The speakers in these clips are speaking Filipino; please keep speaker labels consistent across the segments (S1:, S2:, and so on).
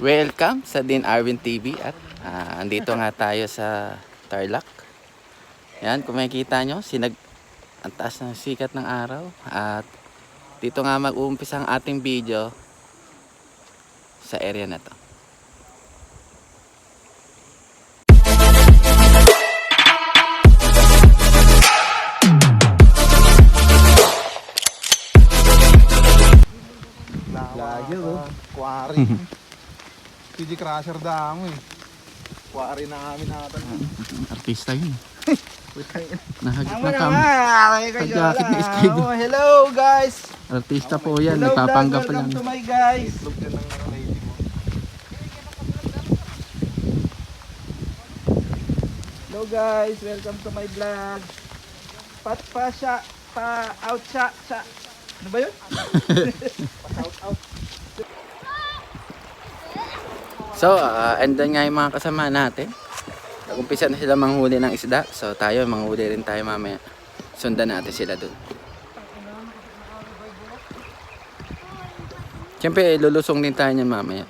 S1: Welcome sa Dean Arvin TV at andito nga tayo sa Tarlac. Yan, kung makikita nyo, ang taas ng sikat ng araw at dito nga mag-uumpisa ang ating video sa area na to.
S2: Layo, quarry. PG Crusher damo eh. Quarry na kami natin.
S1: Artista yun. Nahagip
S2: Tama
S1: na kam. Pag-jacket na SKD.
S2: Hello guys!
S1: Artista po yan,
S2: Hello
S1: nagpapanggap pa
S2: vlog,
S1: lang.
S2: welcome to my guys! Itlog ka ng lady mo. Hello guys, welcome to my vlog. Out siya. Ano ba yun? out.
S1: So, andun nga yung mga kasama natin. Nag-umpisa na sila manghuli ng isda. So, tayo, manghuli rin tayo mamaya. Sundan natin sila dun. Siyempre, lulusong din tayo niyan mamaya.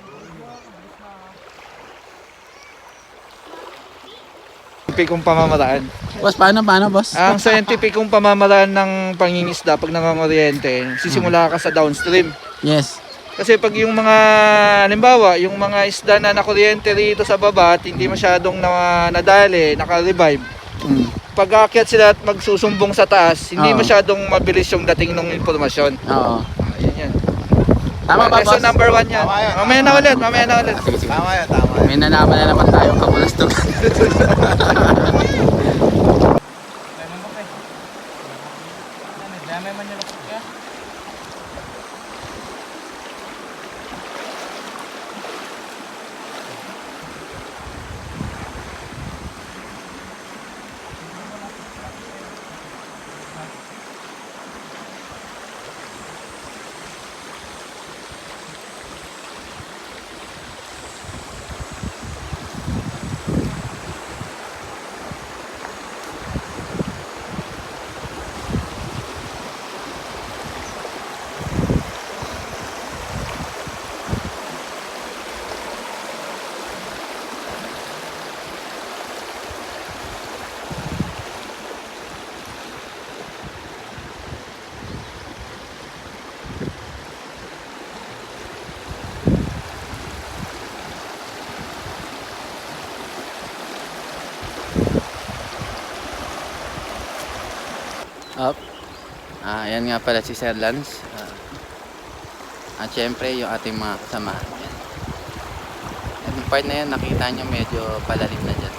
S2: Scientificong pamamaraan.
S1: Boss, paano, boss?
S2: Ang scientificong pamamaraan ng pangingisda pag nangangoryente, sisimula ka sa downstream.
S1: Yes.
S2: Kasi pag yung mga, halimbawa, yung mga isda na nakuryente rito sa baba at hindi masyadong nadali, naka-revive, pag aakyat sila at magsusumbong sa taas, hindi masyadong mabilis yung dating ng impormasyon.
S1: Oo.
S2: Yan yan.
S1: Tama ba, boss?
S2: Lesson number 1 yan. Mamaya na ulit.
S1: Sige.
S2: Tama yan.
S1: May nalaman na naman tayong kapulas doon. Up. Ayan nga pala si Sir Lance. At syempre yung ating mga kasama. Ayan. At yung part na yan, nakita nyo medyo palalim na dyan.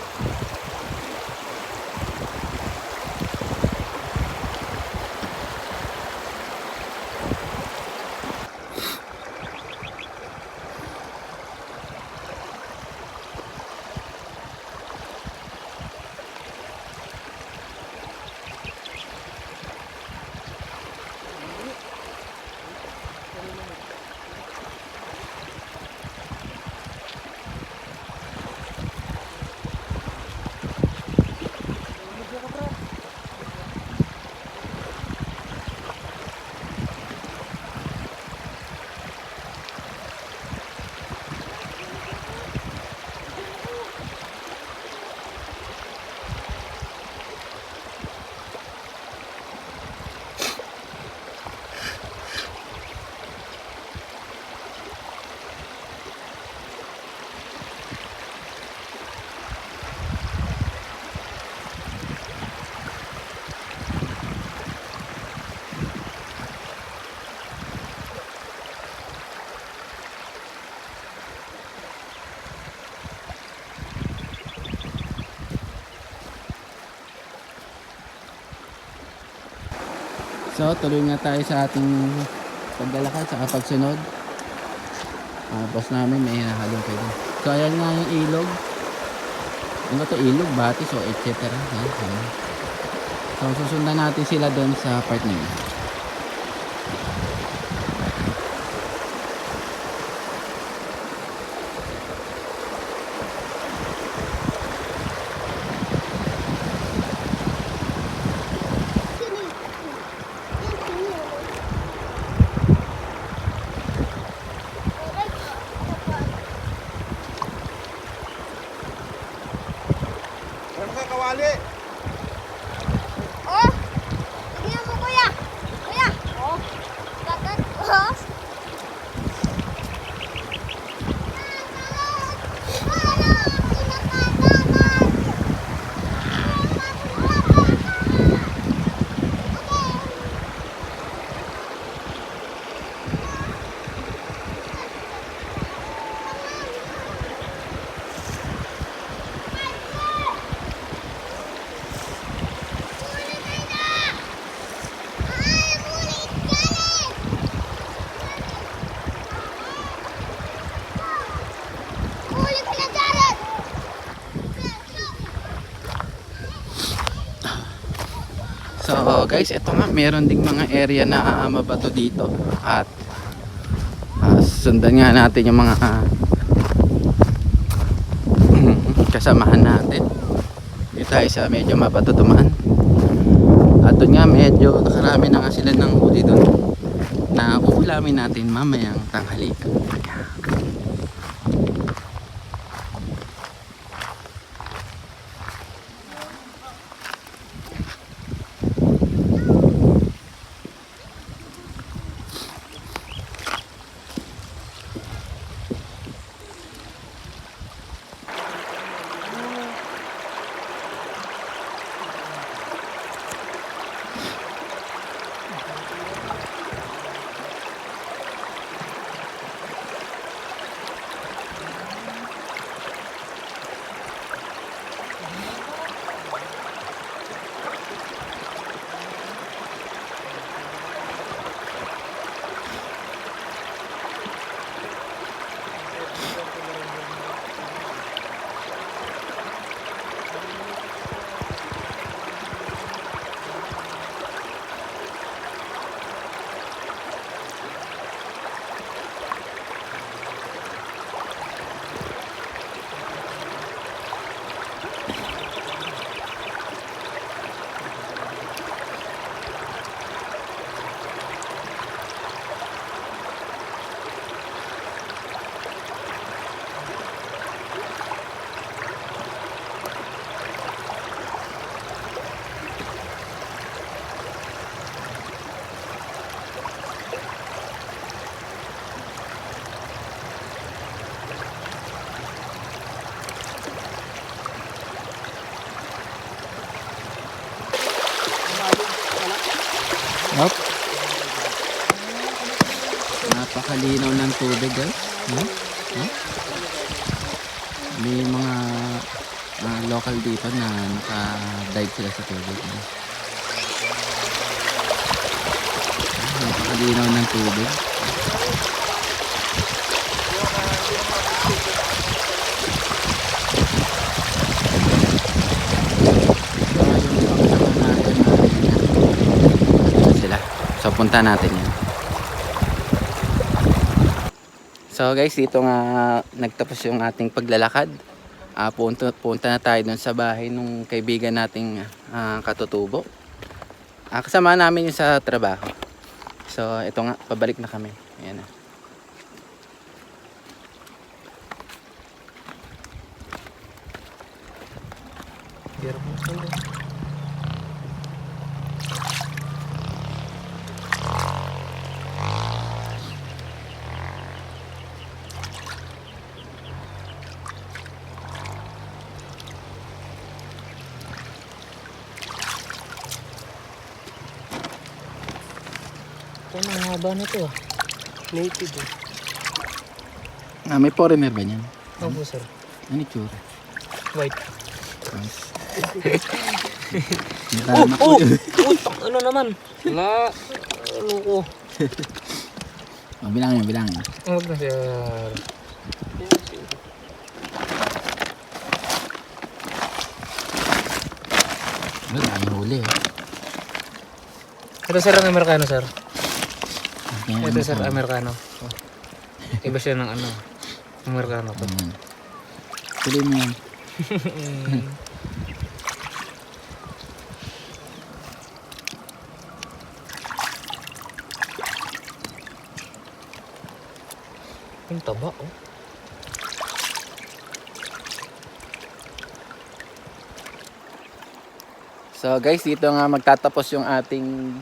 S1: So, tuloy nga tayo sa ating paglalakad sa pagsunod. Boss namin may hinahalong kayo. So, ayan nga yung ilog. Ano to, ilog, batis o etc. Ayan. So, susundan natin sila doon sa part na yun. guys, ito nga, meron ding mga area na mabato dito. At sundan nga natin yung mga kasamahan natin. Dito tayo sa medyo mabato dumaan. At doon nga, medyo nakarami na nga sila ng huli doon na uulamin natin mamayang tanghali. Hop. Napakalinaw ng tubig guys. May mga local dito na naka-dive sila sa tubig. Napakalinaw ng tubig. So punta natin yan. So guys, dito nga nagtapos yung ating paglalakad. Punta na tayo dun sa bahay nung kaibigan nating katutubo. Kasama namin yung sa trabaho. So ito nga, pabalik na kami. Ayan na.
S3: Ito ang haba na to. Native eh.
S1: May foreigner ba niyan?
S3: Opo sir.
S1: Ano itsura?
S3: White.
S1: Nice.
S3: Ano naman? Wala. Ano ko?
S1: Bilangin, bilangin.
S3: Huwag na sir.
S1: Wala, ang huli.
S3: Ito sir ang Amerikano sir.
S1: Kaya
S3: Ito sir Amerikano. Iba siya ng ano. Amerikano to.
S1: Tuloy mo yan.
S3: Yung taba oh.
S1: So guys, dito nga magtatapos yung ating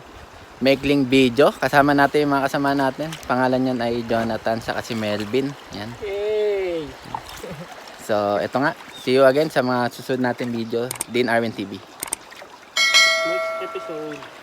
S1: maikling video. Kasama natin yung mga kasama natin. Pangalan niyan ay Jonathan sa si Melvin. Yan.
S3: Yay!
S1: So ito nga. See you again sa mga susunod natin video. Dean Arvin TV.
S3: Next episode.